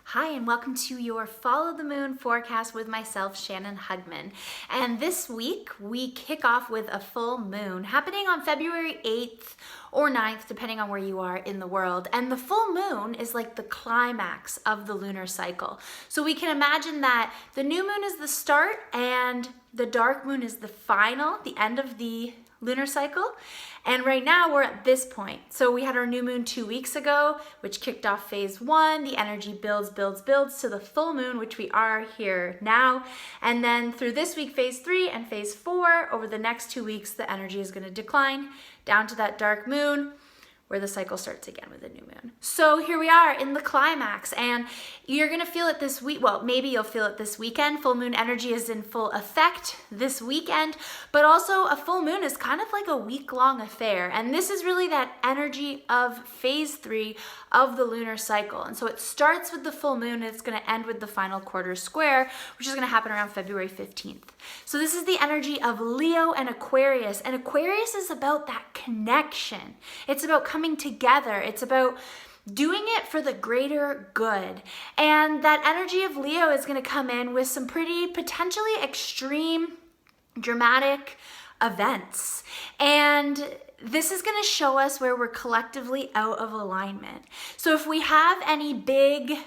Hi, and welcome to your Follow the Moon forecast with myself, Shannon Hugman. And this week, we kick off with a full moon happening on February 8th or 9th, depending on where you are in the world. And the full moon is like the climax of the lunar cycle. So we can imagine that the new moon is the start and the dark moon is the final, the end of the lunar cycle. And right now we're at this point. So we had our new moon 2 weeks ago, which kicked off phase 1. The energy builds to the full moon, which we are here now. And then through this week, phase 3 and phase 4, over the next 2 weeks, the energy is going to decline down to that dark moon, where the cycle starts again with a new moon. So here we are in the climax, and you're gonna feel it this week. Well, maybe you'll feel it this weekend. Full moon energy is in full effect this weekend, but also a full moon is kind of like a week-long affair. And this is really that energy of phase 3 of the lunar cycle. And so it starts with the full moon, and it's gonna end with the final quarter square, which is gonna happen around February 15th. So this is the energy of Leo and Aquarius. And Aquarius is about that connection. It's about coming together. It's about doing it for the greater good. And that energy of Leo is going to come in with some pretty potentially extreme, dramatic events. And this is going to show us where we're collectively out of alignment. So if we have any big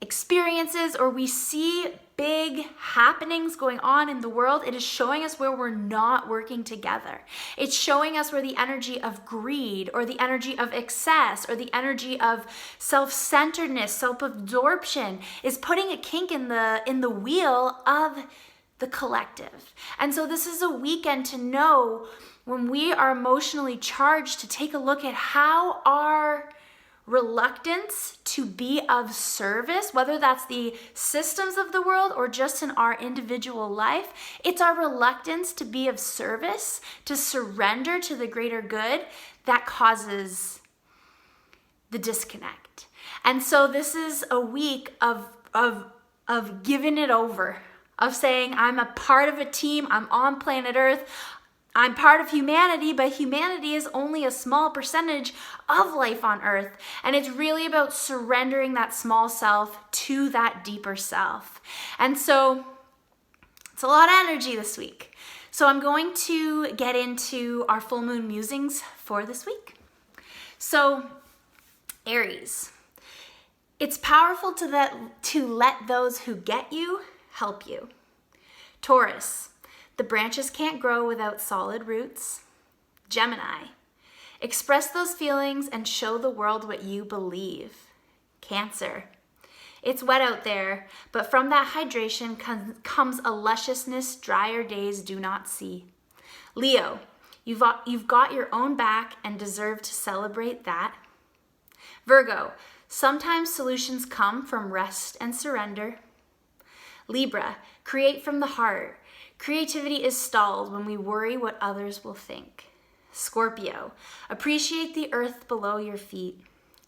experiences or we see big happenings going on in the world, it is showing us where we're not working together. It's showing us where the energy of greed or the energy of excess or the energy of self-centeredness, self-absorption is putting a kink in the wheel of the collective. And so this is a weekend to know when we are emotionally charged to take a look at how our reluctance to be of service, whether that's the systems of the world or just in our individual life, it's our reluctance to be of service, to surrender to the greater good that causes the disconnect. And so this is a week of giving it over, of saying, I'm a part of a team, I'm on planet Earth, I'm part of humanity, but humanity is only a small percentage of life on Earth. And it's really about surrendering that small self to that deeper self. And so it's a lot of energy this week. So I'm going to get into our full moon musings for this week. So Aries, it's powerful to let those who get you help you. Taurus, the branches can't grow without solid roots. Gemini, express those feelings and show the world what you believe. Cancer, it's wet out there, but from that hydration comes a lusciousness drier days do not see. Leo, you've got your own back and deserve to celebrate that. Virgo, sometimes solutions come from rest and surrender. Libra, create from the heart. Creativity is stalled when we worry what others will think. Scorpio, appreciate the earth below your feet.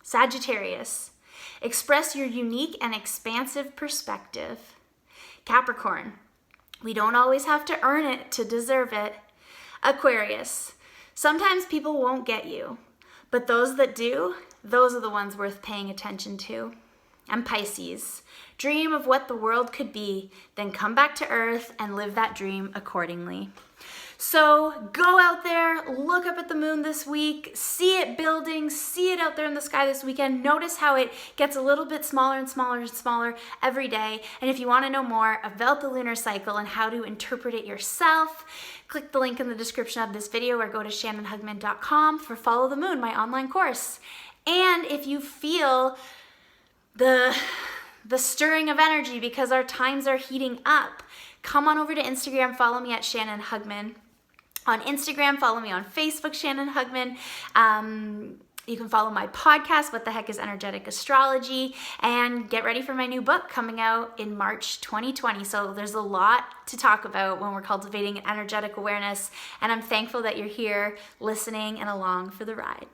Sagittarius, express your unique and expansive perspective. Capricorn, we don't always have to earn it to deserve it. Aquarius, sometimes people won't get you, but those that do, those are the ones worth paying attention to. And Pisces, dream of what the world could be, then come back to Earth and live that dream accordingly. So go out there, look up at the moon this week, see it building, see it out there in the sky this weekend. Notice how it gets a little bit smaller and smaller and smaller every day. And if you want to know more about the lunar cycle and how to interpret it yourself, click the link in the description of this video or go to shannonhugman.com for Follow the Moon, my online course. And if you feel the stirring of energy because our times are heating up, come on over to Instagram, follow me at Shannon Hugman. On Instagram, follow me on Facebook, Shannon Hugman. You can follow my podcast, What the Heck is Energetic Astrology, and get ready for my new book coming out in March 2020. So there's a lot to talk about when we're cultivating energetic awareness, and I'm thankful that you're here listening and along for the ride.